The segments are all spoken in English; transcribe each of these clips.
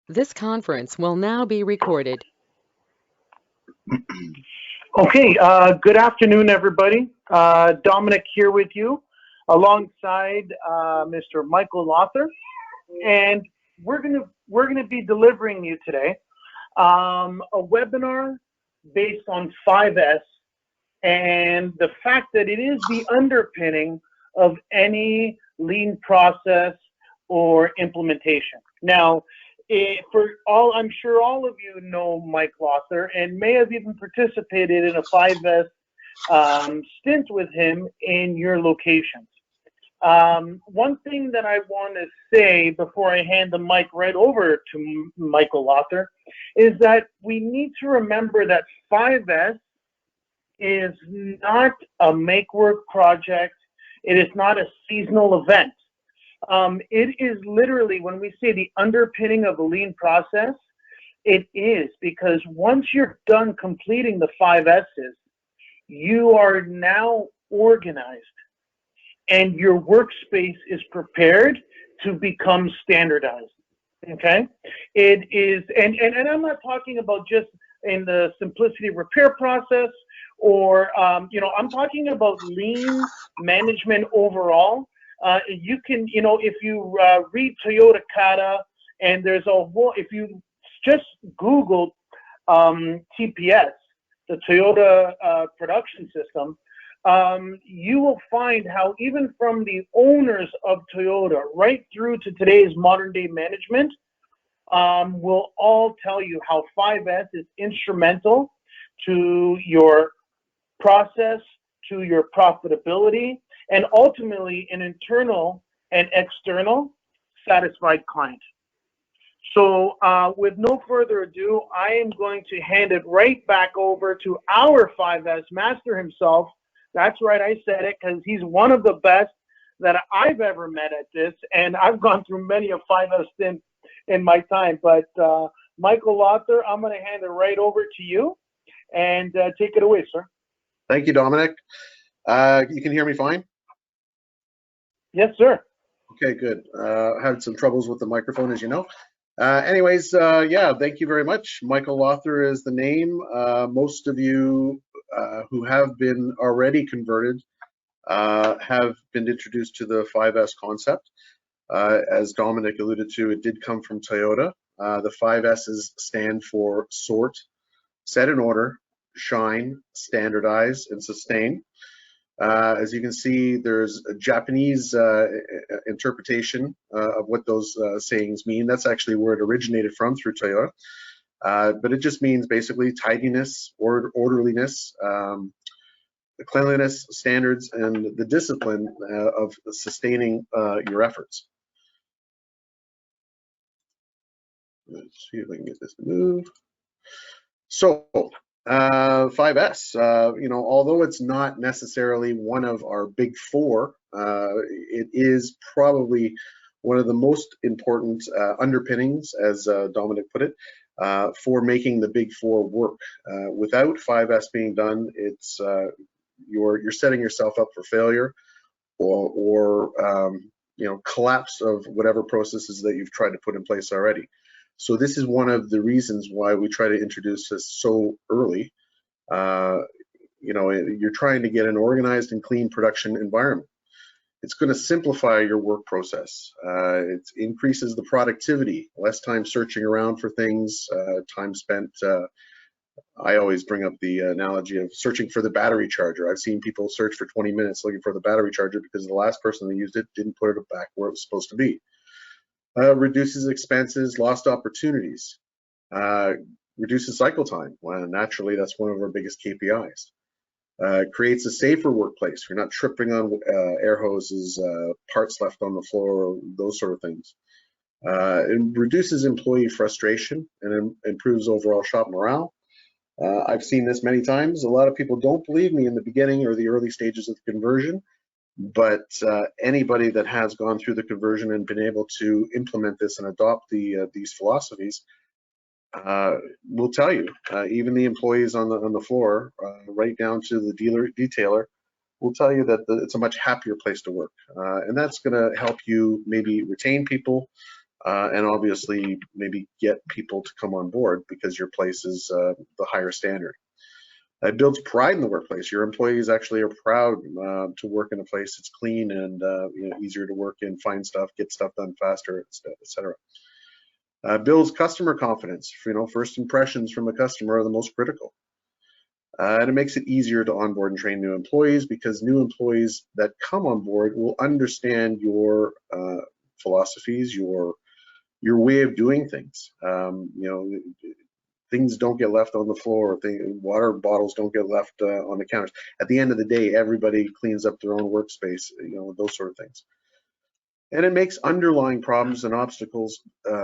This conference will now be recorded. Okay, good afternoon, everybody. Dominic here with you, alongside Mr. Michael Lothar, and we're gonna be delivering you today a webinar based on 5S and the fact that it is the underpinning of any lean process or implementation. Now, I'm sure all of you know Mike Lothar and may have even participated in a 5S stint with him in your locations. One thing that I want to say before I hand the mic right over to Michael Lothar is that we need to remember that 5S is not a make work project. It is not a seasonal event. It is literally, when we say the underpinning of a lean process, it is because once you're done completing the 5S's, you are now organized and your workspace is prepared to become standardized. Okay? It is, and I'm not talking about just in the simplicity repair process or, I'm talking about lean management overall. You can, if you read Toyota Kata, and there's a whole, if you just Google TPS, the Toyota production system, you will find how even from the owners of Toyota right through to today's modern day management will all tell you how 5S is instrumental to your process, to your profitability, and ultimately an internal and external satisfied client. So with no further ado, I am going to hand it right back over to our 5S master himself. That's right, I said it, because he's one of the best that I've ever met at this, and I've gone through many a 5S stint in my time. But Michael Lothar, I'm going to hand it right over to you, and take it away, sir. Thank you, Dominic. You can hear me fine? Yes, sir. Okay, good. Had some troubles with the microphone, as you know. Yeah, thank you very much. Michael Lothar is the name. Most of you who have been already converted have been introduced to the 5S concept. As Dominic alluded to, it did come from Toyota. The 5S's stand for sort, set in order, shine, standardize, and sustain. As you can see, there's a Japanese interpretation of what those sayings mean. That's actually where it originated from, through Toyota. But it just means basically tidiness, orderliness, cleanliness, standards, and the discipline of sustaining your efforts. Let's see if I can get this to move. So 5S, although it's not necessarily one of our big four, it is probably one of the most important underpinnings, as Dominic put it, for making the big four work. Without 5S being done, it's you're setting yourself up for failure or collapse of whatever processes that you've tried to put in place already. So this is one of the reasons why we try to introduce this so early. You're trying to get an organized and clean production environment. It's going to simplify your work process. It increases the productivity, less time searching around for things, time spent. I always bring up the analogy of searching for the battery charger. I've seen people search for 20 minutes looking for the battery charger because the last person that used it didn't put it back where it was supposed to be. Reduces expenses, lost opportunities, reduces cycle time. Well, naturally, that's one of our biggest KPIs. Creates a safer workplace. You're not tripping on air hoses, parts left on the floor, those sort of things. It reduces employee frustration and improves overall shop morale. I've seen this many times. A lot of people don't believe me in the beginning or the early stages of the conversion. But anybody that has gone through the conversion and been able to implement this and adopt these philosophies will tell you, even the employees on the floor, right down to the detailer, will tell you that it's a much happier place to work. And that's going to help you maybe retain people, and obviously maybe get people to come on board because your place is the higher standard. It builds pride in the workplace. Your employees actually are proud to work in a place that's clean and easier to work in, find stuff, get stuff done faster, etc. Builds customer confidence. First impressions from a customer are the most critical. And it makes it easier to onboard and train new employees because new employees that come on board will understand your philosophies, your way of doing things. Things don't get left on the floor. Water bottles don't get left on the counters. At the end of the day, everybody cleans up their own workspace, those sort of things. And it makes underlying problems and obstacles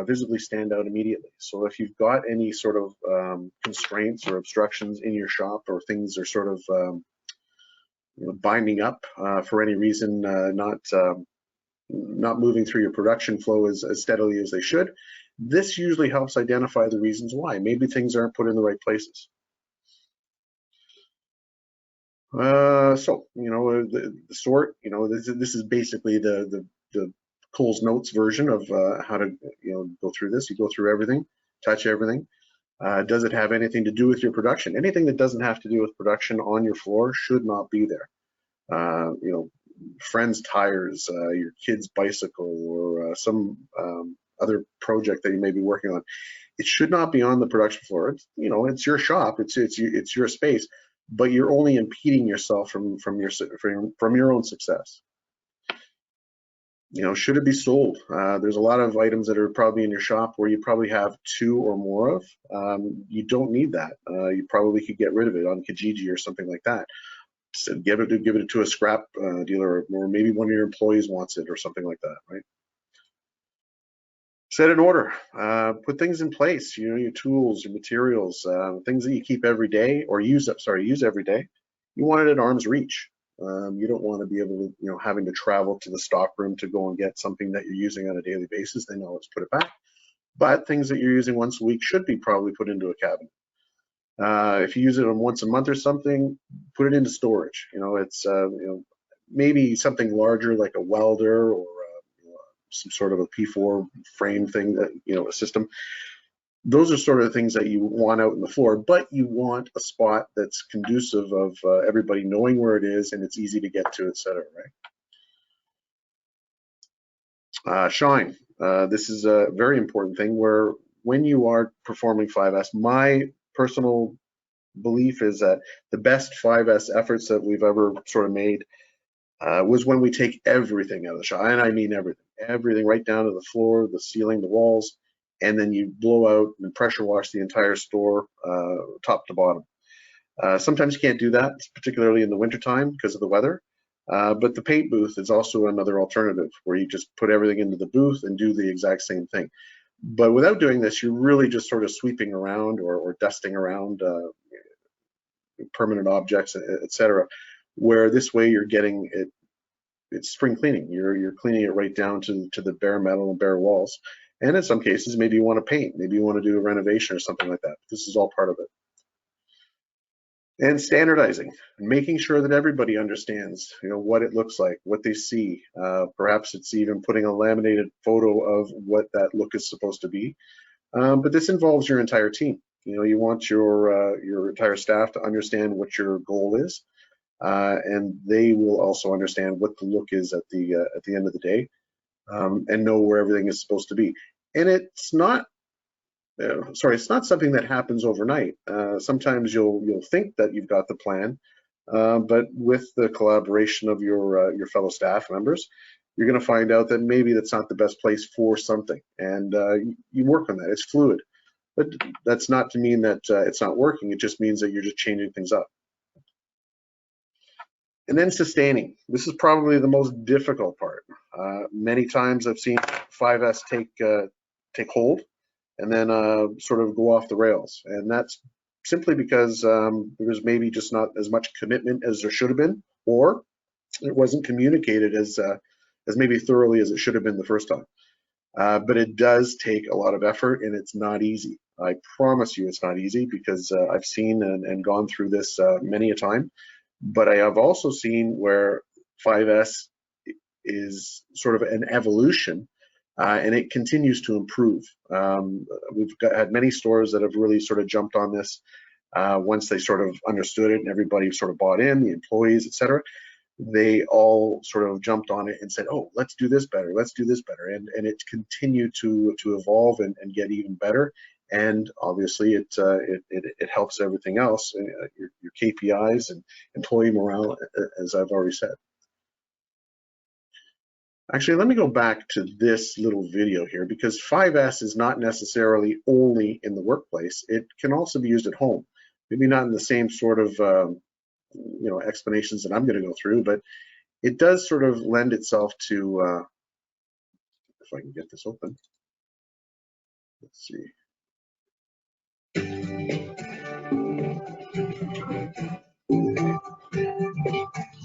visibly stand out immediately. So if you've got any sort of constraints or obstructions in your shop, or things are sort of binding up for any reason, not moving through your production flow as steadily as they should, this usually helps identify the reasons why. Maybe things aren't put in the right places. So, the sort, this is basically the Cole's Notes version of how to, go through this. You go through everything, touch everything. Does it have anything to do with your production? Anything that doesn't have to do with production on your floor should not be there. Friends' tires, your kid's bicycle, or some other project that you may be working on. It should not be on the production floor. It's your shop. It's your space, but you're only impeding yourself from your own success. Should it be sold? There's a lot of items that are probably in your shop where you probably have 2 or more of. You don't need that. You probably could get rid of it on Kijiji or something like that. So give it to a scrap dealer, or maybe one of your employees wants it or something like that, right? Set an order, put things in place, your tools, your materials, things that you keep every day or use every day. You want it at arm's reach. You don't want to be able to, having to travel to the stock room to go and get something that you're using on a daily basis. Then let's put it back. But things that you're using once a week should be probably put into a cabinet. If you use it once a month or something, put it into storage. It's maybe something larger like a welder or some sort of a P4 frame thing, that a system. Those are sort of things that you want out in the floor, but you want a spot that's conducive of everybody knowing where it is and it's easy to get to, etc. Right? Shine. This is a very important thing where when you are performing 5S, my personal belief is that the best 5S efforts that we've ever sort of made was when we take everything out of the shop, and I mean everything right down to the floor, the ceiling, the walls, and then you blow out and pressure wash the entire store top to bottom. Sometimes you can't do that, particularly in the wintertime because of the weather, but the paint booth is also another alternative where you just put everything into the booth and do the exact same thing. But without doing this, you're really just sort of sweeping around or dusting around permanent objects, etc. Where this way you're getting it, it's spring cleaning. You're cleaning it right down to the bare metal and bare walls. And in some cases, maybe you want to paint, maybe you want to do a renovation or something like that. This is all part of it. And standardizing, making sure that everybody understands, what it looks like, what they see. Perhaps it's even putting a laminated photo of what that look is supposed to be. But this involves your entire team. You want your entire staff to understand what your goal is, and they will also understand what the look is at the end of the day, and know where everything is supposed to be. And it's not. It's not something that happens overnight. Sometimes you'll think that you've got the plan, but with the collaboration of your fellow staff members, you're going to find out that maybe that's not the best place for something, and you work on that. It's fluid, but that's not to mean that it's not working. It just means that you're just changing things up. And then sustaining. This is probably the most difficult part. Many times I've seen 5S take hold and then sort of go off the rails. And that's simply because there's maybe just not as much commitment as there should have been, or it wasn't communicated as maybe thoroughly as it should have been the first time. But it does take a lot of effort, and it's not easy. I promise you it's not easy, because I've seen and gone through this many a time. But I have also seen where 5S is sort of an evolution and it continues to improve. We've had many stores that have really sort of jumped on this once they sort of understood it and everybody sort of bought in, the employees, etc. They all sort of jumped on it and said, oh, let's do this better, let's do this better. And it's continued to evolve and get even better. And obviously it helps everything else, your KPIs and employee morale, as I've already said. Actually, let me go back to this little video here, because 5S is not necessarily only in the workplace. It can also be used at home. Maybe not in the same sort of explanations that I'm going to go through, but it does sort of lend itself to, if I can get this open, let's see.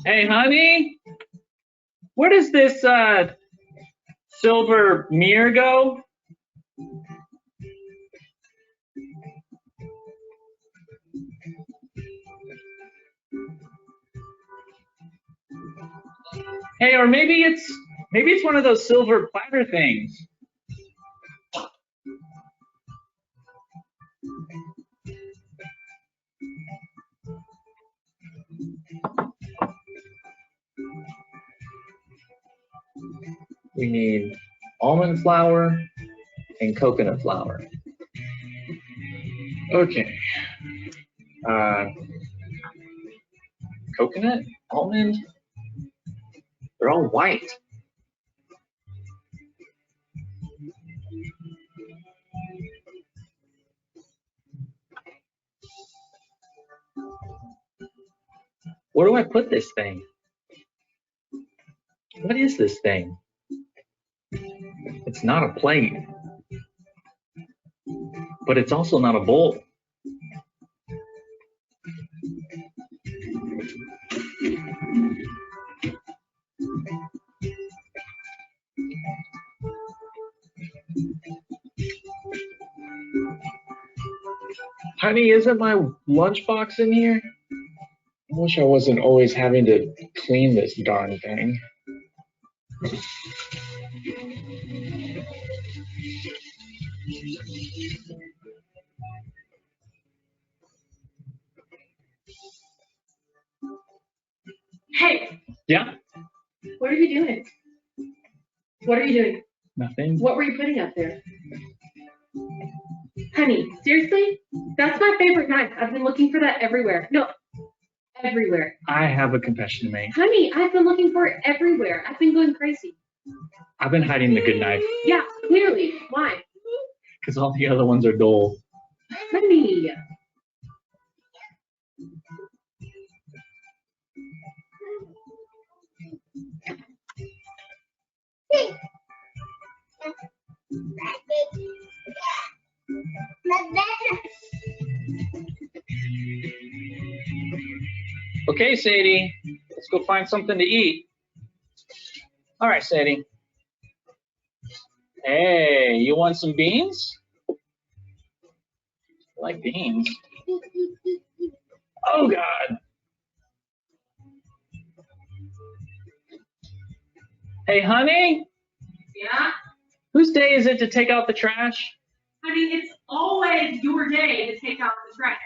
Hey, honey, where does this silver mirror go? Hey, or maybe it's one of those silver platter things. We need almond flour and coconut flour. Okay. Coconut, almond, they're all white. Where do I put this thing? What is this thing? It's not a plate, but it's also not a bowl. Honey, isn't my lunchbox in here? I wish I wasn't always having to clean this darn thing. Hey. Yeah? What are you doing? What are you doing? Nothing. What were you putting up there? Honey, seriously? That's my favorite knife. I've been looking for that everywhere. No, everywhere. I have a confession to make. Honey, I've been looking for it everywhere. I've been going crazy. I've been hiding the good knife. Yeah, clearly. Why? Because all the other ones are dull. Honey. Okay, Sadie, let's go find something to eat. All right, Sadie. Hey, you want some beans? I like beans. Oh, God. Hey, honey? Yeah? Whose day is it to take out the trash? Honey, it's always your day to take out the trash.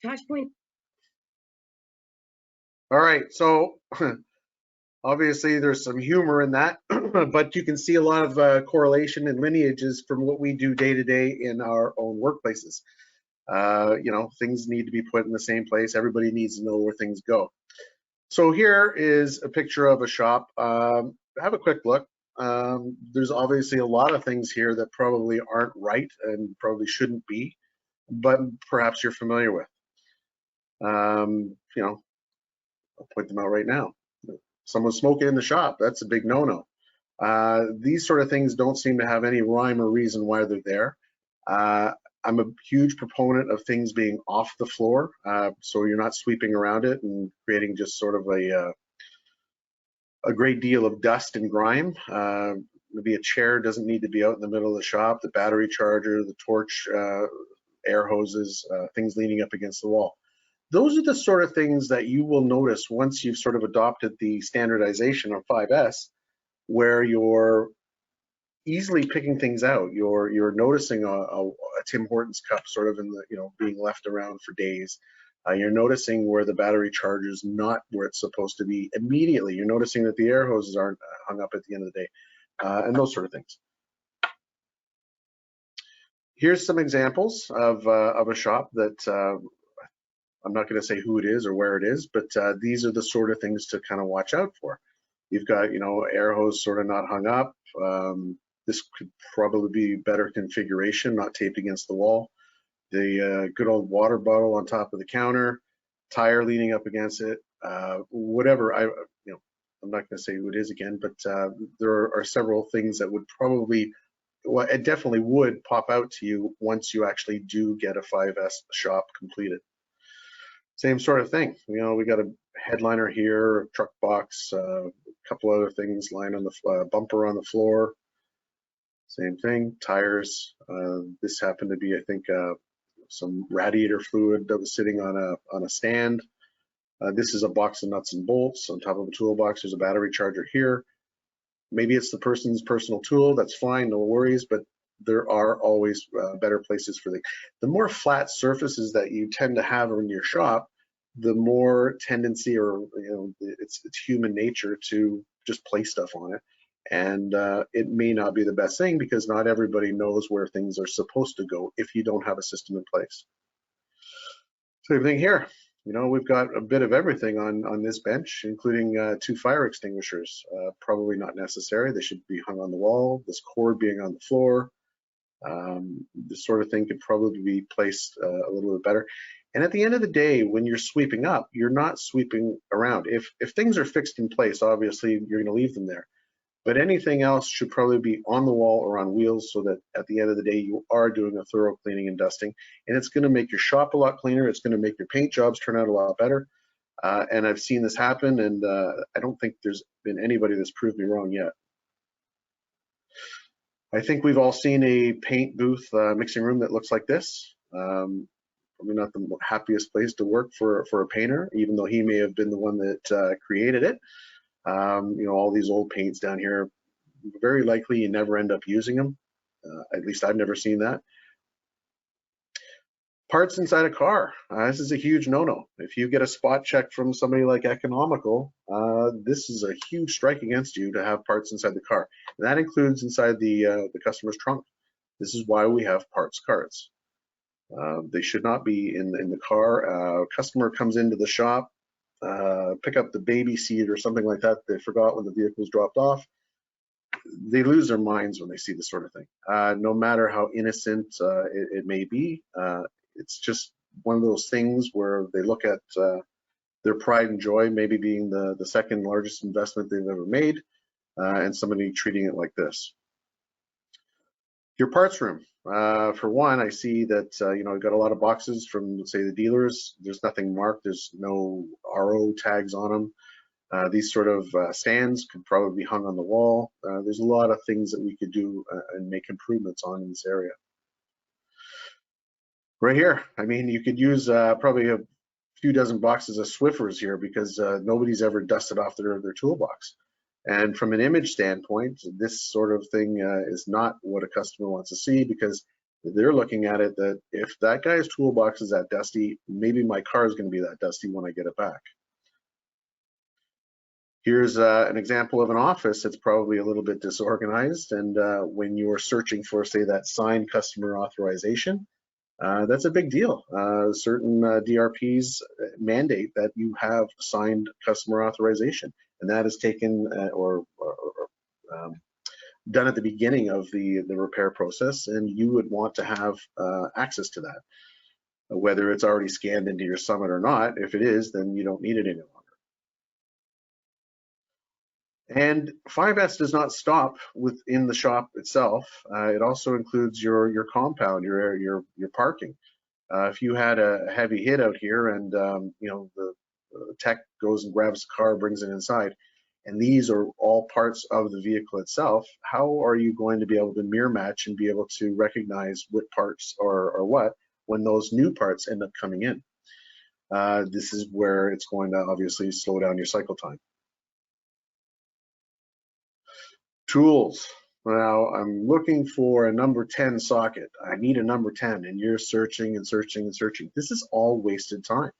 Trash point. All right, so obviously there's some humor in that, but you can see a lot of correlation and lineages from what we do day to day in our own workplaces. Things need to be put in the same place. Everybody needs to know where things go. So here is a picture of a shop. Have a quick look. There's obviously a lot of things here that probably aren't right and probably shouldn't be, but perhaps you're familiar with. I'll point them out right now. Someone's smoking in the shop. That's a big no-no. These sort of things don't seem to have any rhyme or reason why they're there. I'm a huge proponent of things being off the floor, so you're not sweeping around it and creating just sort of a great deal of dust and grime. Maybe a chair doesn't need to be out in the middle of the shop, the battery charger, the torch, air hoses, things leaning up against the wall. those are the sort of things that you will notice once you've sort of adopted the standardization of 5S, where you're easily picking things out. You're noticing a Tim Hortons cup sort of in the, being left around for days. You're noticing where the battery charge is not where it's supposed to be immediately. You're noticing that the air hoses aren't hung up at the end of the day, and those sort of things. Here's some examples of a shop that I'm not going to say who it is or where it is, but these are the sort of things to kind of watch out for. You've got, air hose sort of not hung up. This could probably be better configuration, not taped against the wall. The good old water bottle on top of the counter, tire leaning up against it, whatever. I'm not going to say who it is again, but there are several things that would probably, well, it definitely would pop out to you once you actually do get a 5S shop completed. Same sort of thing. We got a headliner here, a truck box, a couple other things lying on the bumper on the floor. Same thing, tires. This happened to be, I think, some radiator fluid that was sitting on a stand. This is a box of nuts and bolts on top of a toolbox. There's a battery charger here. Maybe it's the person's personal tool. That's fine, no worries. But there are always better places for the more flat surfaces that you tend to have in your shop, the more tendency, or it's human nature to just place stuff on it. And it may not be the best thing because not everybody knows where things are supposed to go if you don't have a system in place. Same thing here. We've got a bit of everything on this bench, including 2 fire extinguishers. Probably not necessary. They should be hung on the wall. This cord being on the floor. This sort of thing could probably be placed a little bit better. And at the end of the day, when you're sweeping up, you're not sweeping around. If things are fixed in place, obviously you're going to leave them there. But anything else should probably be on the wall or on wheels so that at the end of the day, you are doing a thorough cleaning and dusting. And it's going to make your shop a lot cleaner. It's going to make your paint jobs turn out a lot better. And I've seen this happen, and I don't think there's been anybody that's proved me wrong yet. I think we've all seen a paint booth mixing room that looks like this. Probably not the happiest place to work for a painter, even though he may have been the one that created it. All these old paints down here, very likely you never end up using them. At least I've never seen that. Parts inside a car. This is a huge no-no. If you get a spot check from somebody like Economical, this is a huge strike against you to have parts inside the car. And that includes inside the customer's trunk. This is why we have parts cards. They should not be in the car. Customer comes into the shop, pick up the baby seat or something like that they forgot when the vehicle was dropped off. They lose their minds when they see this sort of thing. No matter how innocent it may be, it's just one of those things where they look at their pride and joy maybe being the second largest investment they've ever made, and somebody treating it like this. Your parts room. For one, I see that I've got a lot of boxes from, say, the dealers. There's nothing marked. There's no RO tags on them. These sort of stands could probably be hung on the wall. There's a lot of things that we could do and make improvements on in this area. Right here, I mean, you could use probably a few dozen boxes of Swiffers here because nobody's ever dusted off their toolbox. And from an image standpoint, this sort of thing is not what a customer wants to see, because they're looking at it that if that guy's toolbox is that dusty, maybe my car is going to be that dusty when I get it back. Here's an example of an office that's probably a little bit disorganized, and when you're searching for, say, that signed customer authorization, that's a big deal. Certain DRPs mandate that you have signed customer authorization, and that is taken or done at the beginning of the repair process, and you would want to have access to that. Whether it's already scanned into your Summit or not, if it is, then you don't need it any longer. And 5S does not stop within the shop itself. It also includes your compound, your parking. If you had a heavy hit out here and the tech goes and grabs the car, brings it inside, and these are all parts of the vehicle itself, how are you going to be able to mirror match and be able to recognize what parts are what when those new parts end up coming in? this is where it's going to obviously slow down your cycle time. Tools. Now I'm looking for a number 10 socket. I need a number 10, and you're searching and searching and searching. This is all wasted time.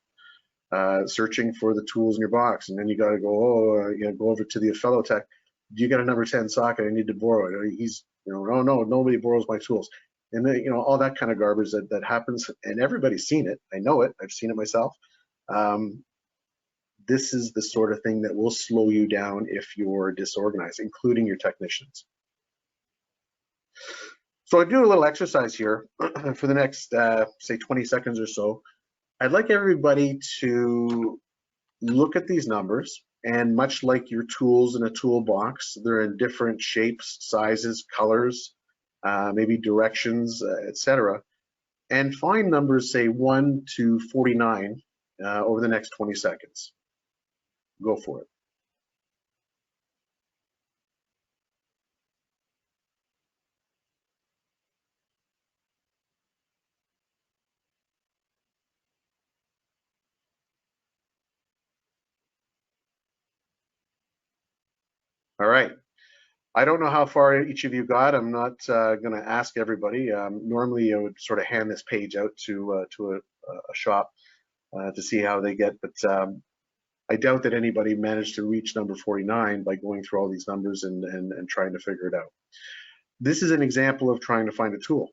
Searching for the tools in your box, and then you got to go, go over to the fellow tech. Do you got a number 10 socket? I need to borrow it. He's, no, nobody borrows my tools. And then, all that kind of garbage that happens, and everybody's seen it. I know it. I've seen it myself. This is the sort of thing that will slow you down if you're disorganized, including your technicians. So I do a little exercise here for the next, say, 20 seconds or so. I'd like everybody to look at these numbers, and much like your tools in a toolbox, they're in different shapes, sizes, colors, maybe directions, etc. And find numbers, say 1 to 49 over the next 20 seconds. Go for it. All right. I don't know how far each of you got. I'm not going to ask everybody. Normally, I would sort of hand this page out to a shop to see how they get, but I doubt that anybody managed to reach number 49 by going through all these numbers and trying to figure it out. This is an example of trying to find a tool.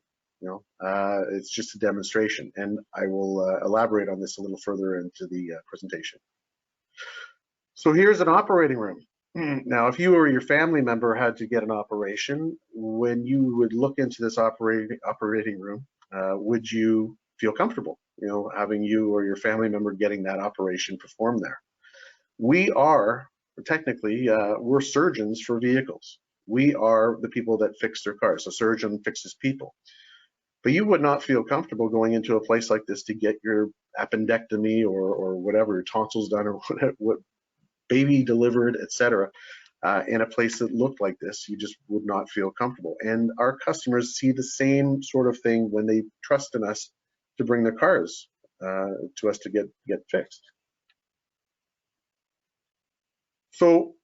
It's just a demonstration, and I will elaborate on this a little further into the presentation. So here's an operating room. Now, if you or your family member had to get an operation, when you would look into this operating room, would you feel comfortable, having you or your family member getting that operation performed there? We are, technically, we're surgeons for vehicles. We are the people that fix their cars. A surgeon fixes people. But you would not feel comfortable going into a place like this to get your appendectomy or whatever, your tonsils done, or what baby delivered, etc. In a place that looked like this. You just would not feel comfortable. And our customers see the same sort of thing when they trust in us to bring their cars to us to get fixed. So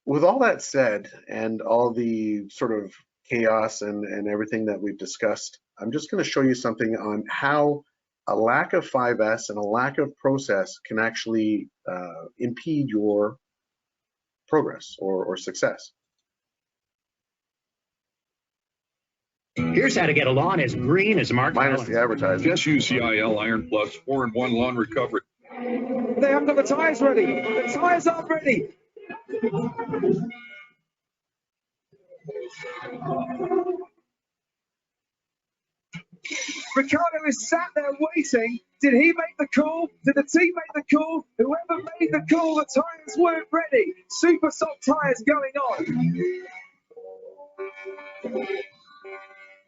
with all that said, and all the sort of chaos and everything that we've discussed, I'm just going to show you something on how a lack of 5S and a lack of process can actually impede your progress or success. Here's how to get a lawn as green as Mark Minus the advertising. Just use CIL Iron Plus 4-in-1 lawn recovery. They haven't got the tyres ready. The tyres aren't ready. Ricardo is sat there waiting. Did he make the call? Did the team make the call? Whoever made the call, the tyres weren't ready. Super soft tyres going on.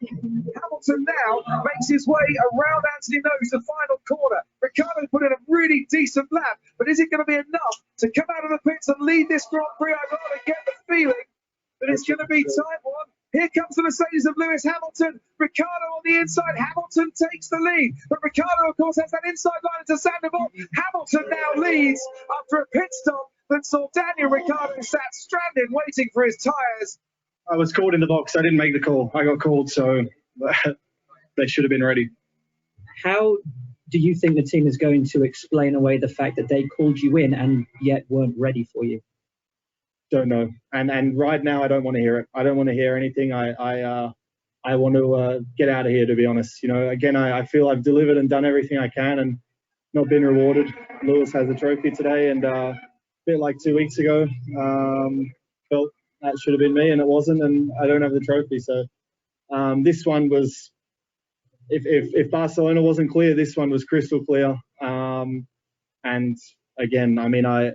Hamilton now makes his way around Anthony Nose, the final corner. Ricardo put in a really decent lap, but is it going to be enough to come out of the pits and lead this Grand Prix? I rather get the feeling that it's going to be time one. Here comes the Mercedes of Lewis Hamilton. Ricardo on the inside. Hamilton takes the lead. But Ricardo, of course, has that inside line into Sandoval. Hamilton now leads after a pit stop that saw Daniel Ricciardo sat stranded waiting for his tyres. I was called in the box. I didn't make the call. I got called, so they should have been ready. How do you think the team is going to explain away the fact that they called you in and yet weren't ready for you? Don't know. And right now, I don't want to hear it. I don't want to hear anything. I want to get out of here, to be honest. Again, I feel I've delivered and done everything I can and not been rewarded. Lewis has a trophy today, and a bit like 2 weeks ago, felt that should have been me, and it wasn't, and I don't have the trophy. So this one was, if Barcelona wasn't clear, this one was crystal clear. And again, I mean, I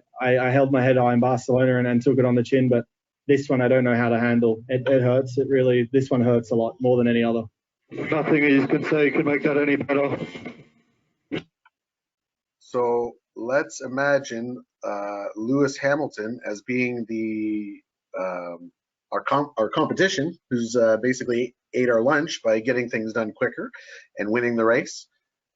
held my head high in Barcelona and took it on the chin, but this one I don't know how to handle. It hurts. It really, this one hurts a lot more than any other. Nothing you can say can make that any better. So let's imagine Lewis Hamilton as being the our competition, who's basically ate our lunch by getting things done quicker and winning the race.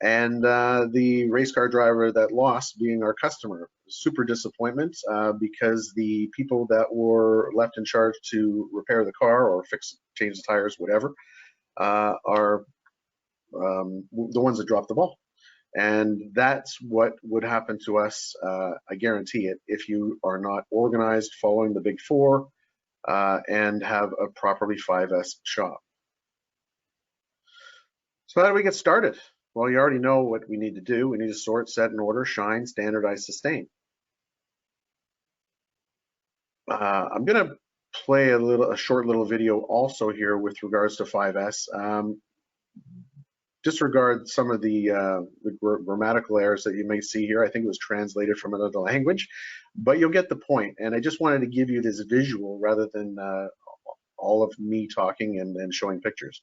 and the race car driver that lost being our customer. Super disappointment because the people that were left in charge to repair the car or change the tires, whatever, are the ones that dropped the ball. And that's what would happen to us, I guarantee it, if you are not organized, following the big four, and have a properly 5S shop. So how do we get started? Well, you already know what we need to do. We need to sort, set, and order, shine, standardize, sustain. I'm going to play a short little video also here with regards to 5S. Disregard some of the grammatical errors that you may see here. I think it was translated from another language, but you'll get the point. And I just wanted to give you this visual rather than all of me talking and showing pictures.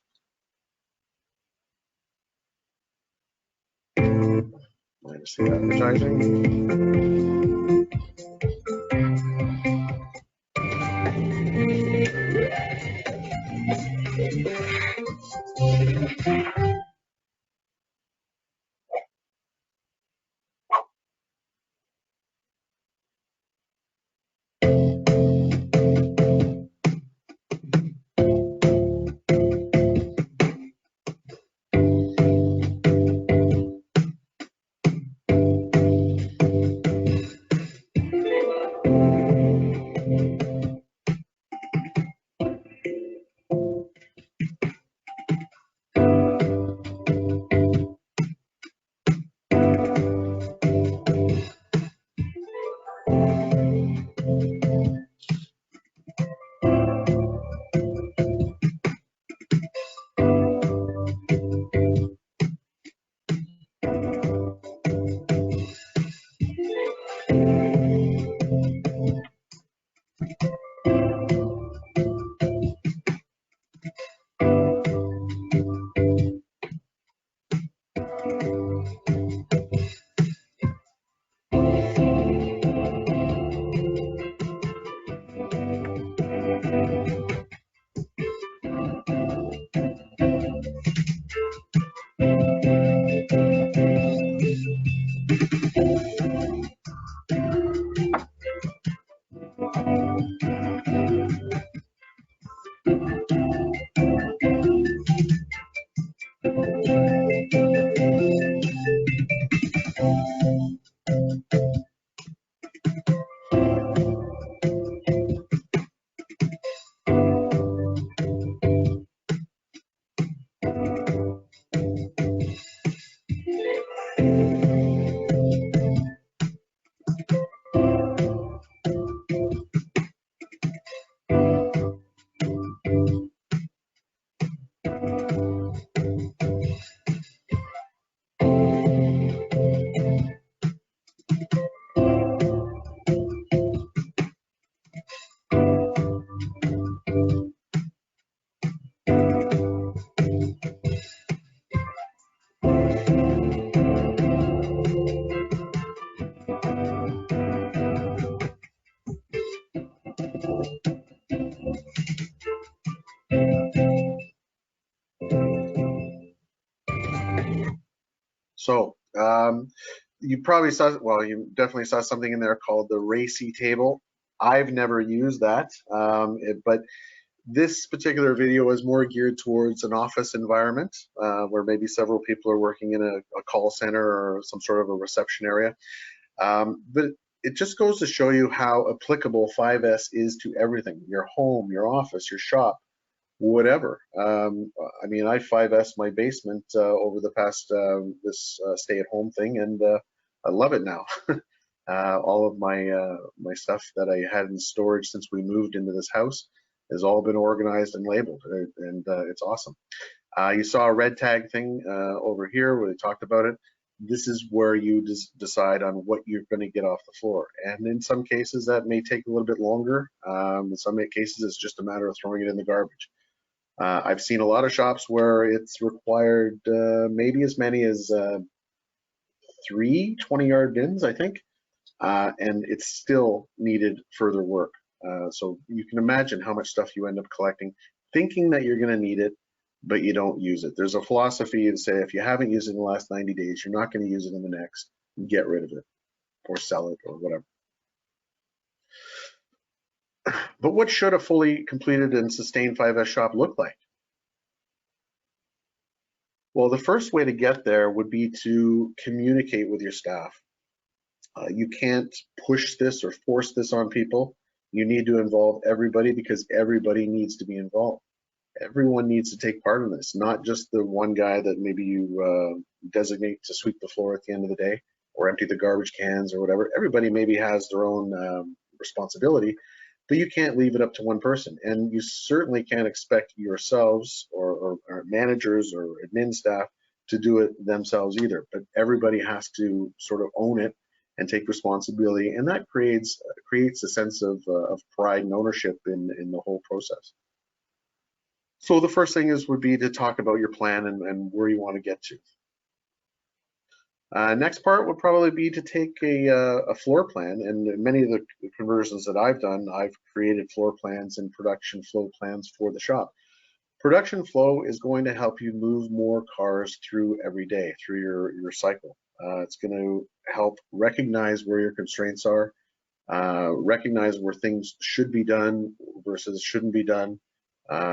Minus the advertising. So you probably saw, well, you definitely saw something in there called the RACI Table. I've never used that, but this particular video is more geared towards an office environment where maybe several people are working in a call center or some sort of a reception area. But it just goes to show you how applicable 5S is to everything, your home, your office, your shop, whatever. I mean, I 5S my basement over the past this stay-at-home thing, and I love it now. All of my stuff that I had in storage since we moved into this house has all been organized and labeled, and it's awesome. You saw a red tag thing over here where they talked about it. This is where you decide on what you're going to get off the floor, and in some cases that may take a little bit longer. In some cases it's just a matter of throwing it in the garbage. I've seen a lot of shops where it's required maybe as many as 3 20-yard bins, I think, and it's still needed further work. So you can imagine how much stuff you end up collecting, thinking that you're going to need it, but you don't use it. There's a philosophy to say if you haven't used it in the last 90 days, you're not going to use it in the next. Get rid of it or sell it or whatever. But what should a fully completed and sustained 5S shop look like? Well, the first way to get there would be to communicate with your staff. You can't push this or force this on people. You need to involve everybody because everybody needs to be involved. Everyone needs to take part in this, not just the one guy that maybe you designate to sweep the floor at the end of the day or empty the garbage cans or whatever. Everybody maybe has their own responsibility, but you can't leave it up to one person. And you certainly can't expect yourselves or managers or admin staff to do it themselves either. But everybody has to sort of own it and take responsibility, and that creates a sense of pride and ownership in the whole process. So the first thing would be to talk about your plan and where you want to get to. Next part would probably be to take a floor plan, and many of the conversions that I've done, I've created floor plans and production flow plans for the shop. Production flow is going to help you move more cars through every day, through your cycle. It's going to help recognize where your constraints are, recognize where things should be done versus shouldn't be done,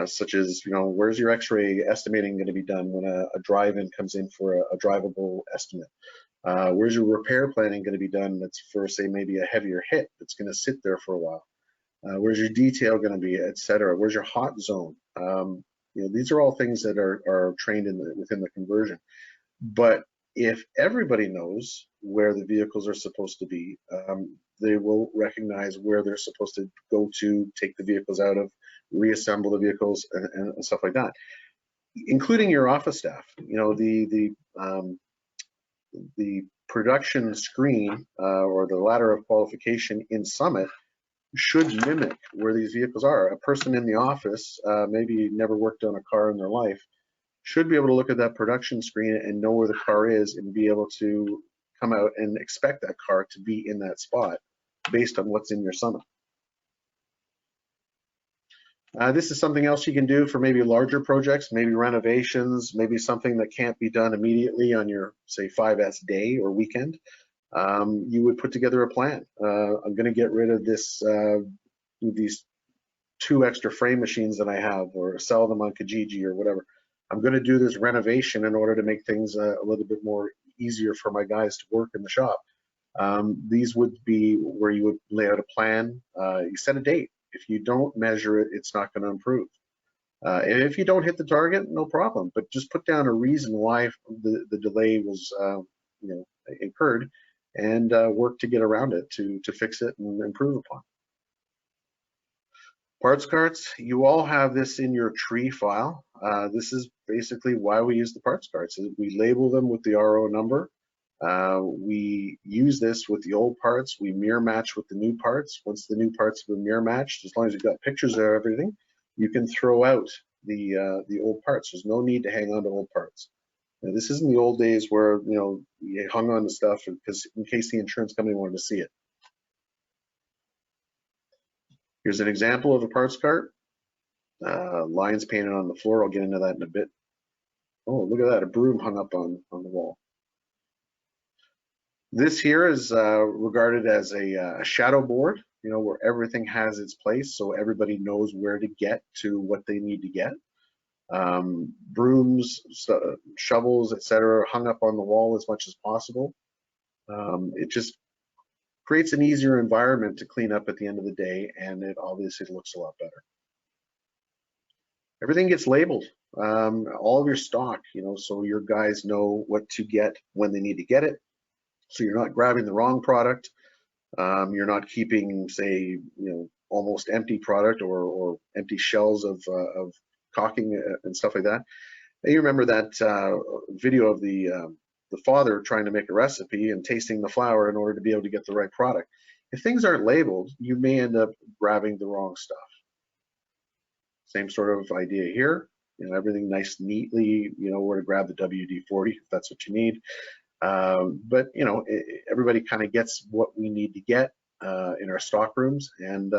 such as, where's your x-ray estimating going to be done when a drive-in comes in for a drivable estimate? Where's your repair planning going to be done that's for, say, maybe a heavier hit that's going to sit there for a while? Where's your detail going to be, etc.? Where's your hot zone? These are all things that are trained within the conversion. But if everybody knows where the vehicles are supposed to be, they will recognize where they're supposed to go to, take the vehicles out of, reassemble the vehicles, and stuff like that, including your office staff. The production screen or the ladder of qualification in Summit should mimic where these vehicles are. A person in the office, maybe never worked on a car in their life, should be able to look at that production screen and know where the car is and be able to come out and expect that car to be in that spot based on what's in your Summit. This is something else you can do for maybe larger projects, maybe renovations, maybe something that can't be done immediately on your, say, 5S day or weekend. You would put together a plan. I'm going to get rid of these 2 extra frame machines that I have, or sell them on Kijiji or whatever. I'm going to do this renovation in order to make things a little bit more easier for my guys to work in the shop. These would be where you would lay out a plan. You set a date. If you don't measure it, it's not going to improve. And if you don't hit the target, no problem. But just put down a reason why the delay was incurred, and work to get around it to fix it and improve upon. Parts carts, you all have this in your tree file. This is basically why we use the parts carts. We label them with the RO number. We use this with the old parts. We mirror match with the new parts. Once the new parts have been mirror matched, as long as you've got pictures of everything, you can throw out the old parts. There's no need to hang on to old parts. Now, this isn't the old days where you hung on to stuff because in case the insurance company wanted to see it. Here's an example of a parts cart. Lines painted on the floor. I'll get into that in a bit. Oh, look at that, a broom hung up on the wall. This here is regarded as a shadow board, where everything has its place, so everybody knows where to get to what they need to get. Brooms, shovels, etc., hung up on the wall as much as possible. It just creates an easier environment to clean up at the end of the day, and it obviously looks a lot better. Everything gets labeled, all of your stock, so your guys know what to get when they need to get it. So you're not grabbing the wrong product. You're not keeping, say, almost empty product or empty shells of caulking and stuff like that. And you remember that video of the father trying to make a recipe and tasting the flour in order to be able to get the right product. If things aren't labeled, you may end up grabbing the wrong stuff. Same sort of idea here. Everything nice, neatly, where to grab the WD-40 if that's what you need. But everybody kind of gets what we need to get in our stock rooms, and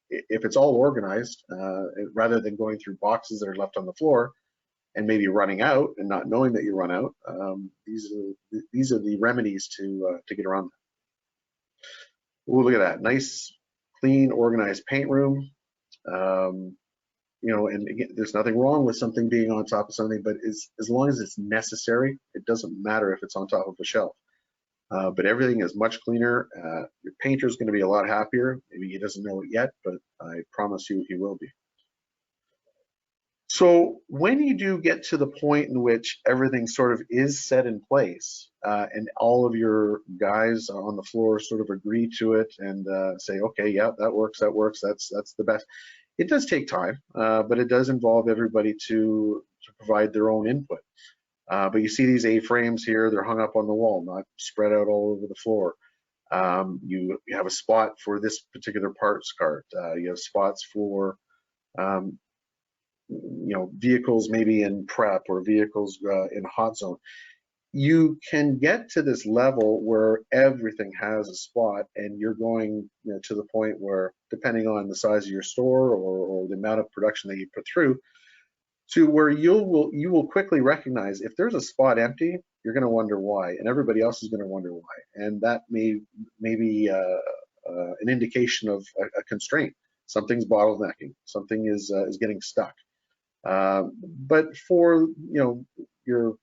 if it's all organized, rather than going through boxes that are left on the floor and maybe running out and not knowing that you run out, these are the remedies to get around that. Ooh, look at that, nice, clean, organized paint room. You know, and again, there's nothing wrong with something being on top of something, but as long as it's necessary, it doesn't matter if it's on top of a shelf. But everything is much cleaner. Your painter's going to be a lot happier. Maybe he doesn't know it yet, but I promise you he will be. So when you do get to the point in which everything sort of is set in place, and all of your guys on the floor sort of agree to it and say, okay, yeah, that works, that's the best. It does take time, but it does involve everybody to provide their own input. But you see these A-frames here, they're hung up on the wall, not spread out all over the floor. You have a spot for this particular parts cart. You have spots for you know, vehicles maybe in prep or vehicles in hot zone. You can get to this level where everything has a spot, and you're going, you know, to the point where, depending on the size of your store or the amount of production that you put through, to where you will quickly recognize if there's a spot empty, you're going to wonder why, and everybody else is going to wonder why, and that may be an indication of a constraint. Something's bottlenecking. Something is getting stuck. But for, you know,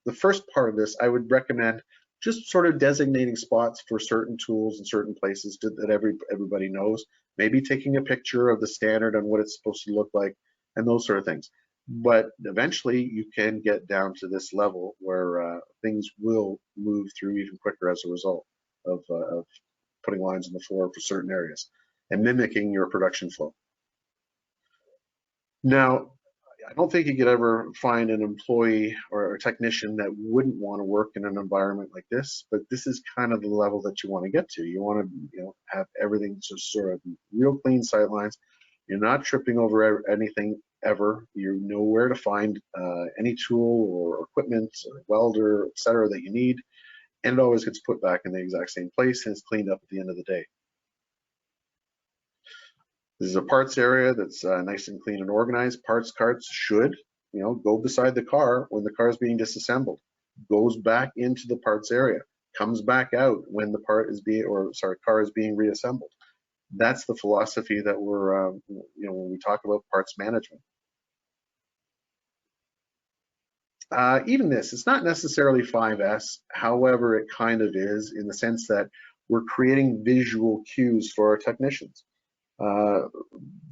the first part of this, I would recommend just sort of designating spots for certain tools in certain places that everybody knows. Maybe taking a picture of the standard on what it's supposed to look like and those sort of things. But eventually you can get down to this level where things will move through even quicker as a result of putting lines on the floor for certain areas and mimicking your production flow. Now, I don't think you could ever find an employee or a technician that wouldn't want to work in an environment like this, but this is kind of the level that you want to get to. You want to, you know, have everything just sort of real clean sight lines. You're not tripping over anything ever. You know where to find any tool or equipment or welder, etc., that you need, and it always gets put back in the exact same place and it's cleaned up at the end of the day. This is a parts area that's nice and clean and organized. Parts carts should, you know, go beside the car when the car is being disassembled, goes back into the parts area, comes back out when the car is being reassembled. That's the philosophy that we're, you know, when we talk about parts management. Even this, it's not necessarily 5S, however, it kind of is in the sense that we're creating visual cues for our technicians.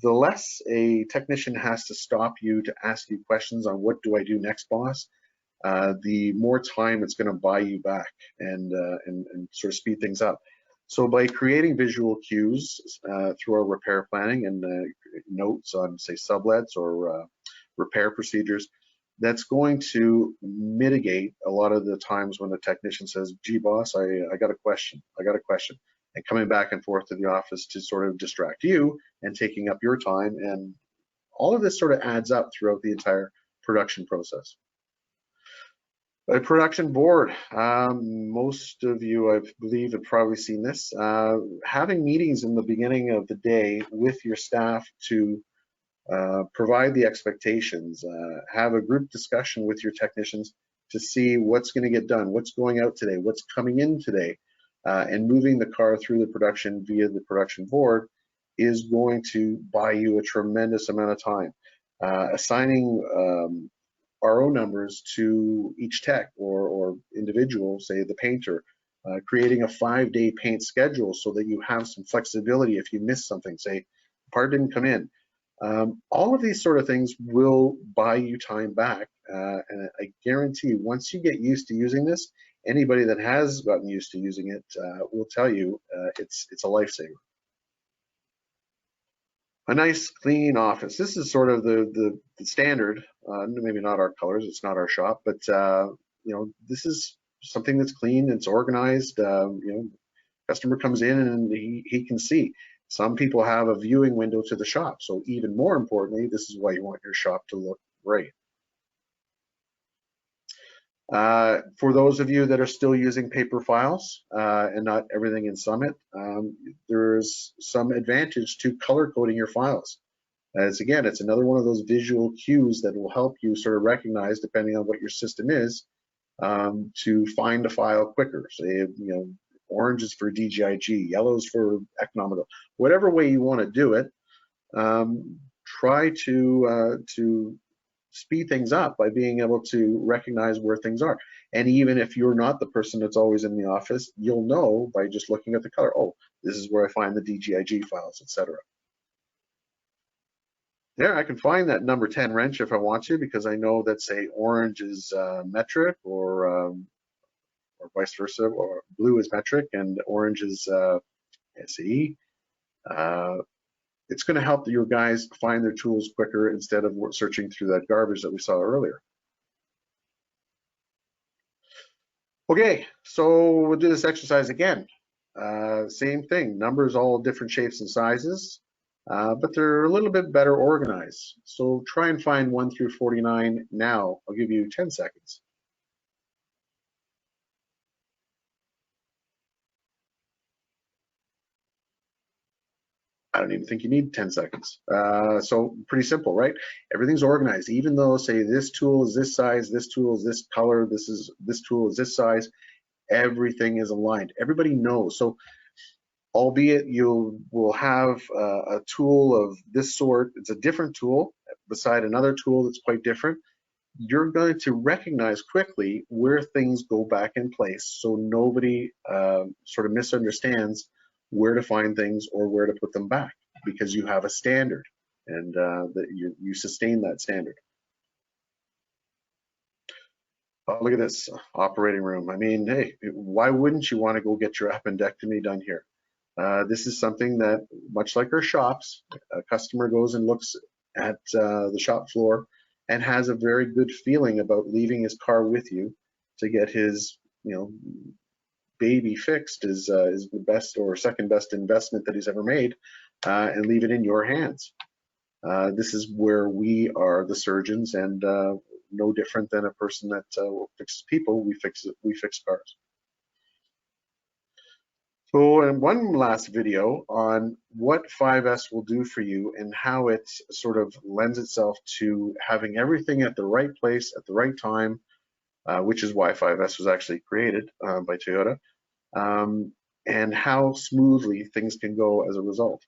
The less a technician has to stop you to ask you questions on what do I do next, boss, the more time it's going to buy you back and sort of speed things up. So by creating visual cues through our repair planning and notes on, say, sublets or repair procedures, that's going to mitigate a lot of the times when the technician says, gee, boss, I got a question, and coming back and forth to the office to sort of distract you and taking up your time. And all of this sort of adds up throughout the entire production process. A production board. Most of you, I believe, have probably seen this. Having meetings in the beginning of the day with your staff to provide the expectations, have a group discussion with your technicians to see what's going to get done, what's going out today, what's coming in today, and moving the car through the production via the production board is going to buy you a tremendous amount of time. Assigning RO numbers to each tech or individual, say the painter, creating a 5-day paint schedule so that you have some flexibility if you miss something, say part didn't come in. All of these sort of things will buy you time back, and I guarantee once you get used to using this, anybody that has gotten used to using it will tell you it's a lifesaver. A nice clean office. This is sort of the standard, maybe not our colors, it's not our shop, but you know, this is something that's clean, it's organized. You know, customer comes in and he can see. Some people have a viewing window to the shop, so even more importantly, this is why you want your shop to look great. For those of you that are still using paper files and not everything in Summit, there's some advantage to color coding your files. As again, it's another one of those visual cues that will help you sort of recognize, depending on what your system is, to find a file quicker. So, orange is for DGIG, yellow is for economical. Whatever way you want to do it, try to speed things up by being able to recognize where things are. And even if you're not the person that's always in the office, you'll know by just looking at the color, oh, this is where I find the DGIG files, etc. There, I can find that number 10 wrench if I want to, because I know that, say, orange is metric or vice versa, or blue is metric and orange is SE. It's going to help your guys find their tools quicker instead of searching through that garbage that we saw earlier. Okay, so we'll do this exercise again. Same thing, numbers all different shapes and sizes, but they're a little bit better organized. So try and find 1 through 49 now. I'll give you 10 seconds. I don't even think you need 10 seconds. So pretty simple, right? Everything's organized. Even though, say, this tool is this size, this tool is this color, this tool is this size, everything is aligned. Everybody knows. So albeit you will have a tool of this sort, it's a different tool beside another tool that's quite different, you're going to recognize quickly where things go back in place so nobody sort of misunderstands where to find things or where to put them back, because you have a standard and that you sustain that standard. Oh, look at this operating room. I mean, hey, why wouldn't you want to go get your appendectomy done here? This is something that, much like our shops, a customer goes and looks at the shop floor and has a very good feeling about leaving his car with you to get his, baby fixed is the best or second best investment that he's ever made, and leave it in your hands. This is where we are the surgeons, and no different than a person that fixes people. We fix cars. So, and one last video on what 5S will do for you and how it sort of lends itself to having everything at the right place at the right time, which is why 5S was actually created by Toyota, and how smoothly things can go as a result.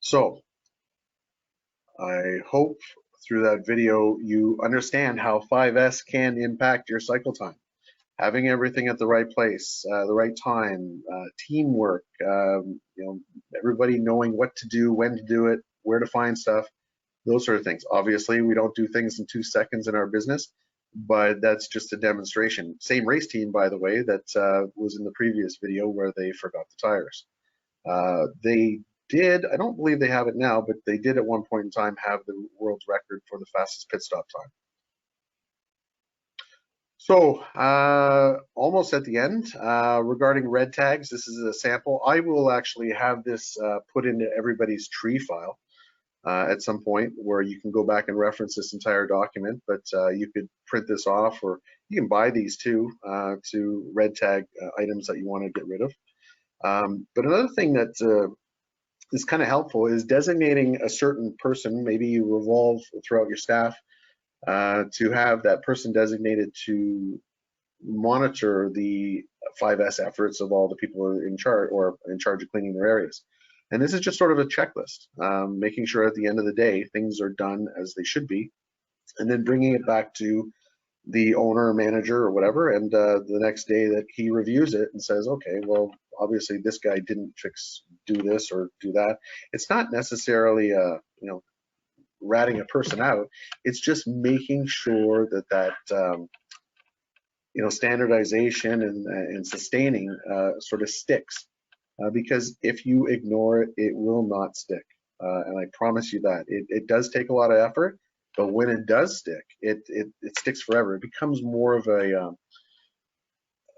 So I hope through that video, you understand how 5S can impact your cycle time. Having everything at the right place, the right time, teamwork, everybody knowing what to do, when to do it, where to find stuff, those sort of things. Obviously, we don't do things in 2 seconds in our business, but that's just a demonstration. Same race team, by the way, that was in the previous video where they forgot the tires. They did, I don't believe they have it now, but they did at one point in time have the world's record for the fastest pit stop time. So almost at the end, regarding red tags, this is a sample. I will actually have this put into everybody's tree file at some point where you can go back and reference this entire document, but you could print this off, or you can buy these too to red tag items that you want to get rid of. But another thing that is kind of helpful is designating a certain person. Maybe you revolve throughout your staff to have that person designated to monitor the 5S efforts of all the people in charge of cleaning their areas. And this is just sort of a checklist, making sure at the end of the day things are done as they should be, and then bringing it back to the owner or manager or whatever, and the next day that he reviews it and says, okay, well, obviously this guy didn't do this or do that. It's not necessarily ratting a person out. It's just making sure that standardization and sustaining sort of sticks, because if you ignore it, it will not stick. And I promise you that it does take a lot of effort, but when it does stick, it sticks forever. It becomes more of a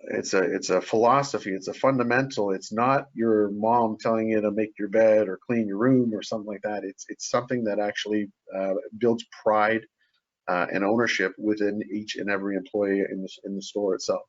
it's a philosophy, it's a fundamental. It's not your mom telling you to make your bed or clean your room or something like that. It's something that actually builds pride and ownership within each and every employee in the store itself.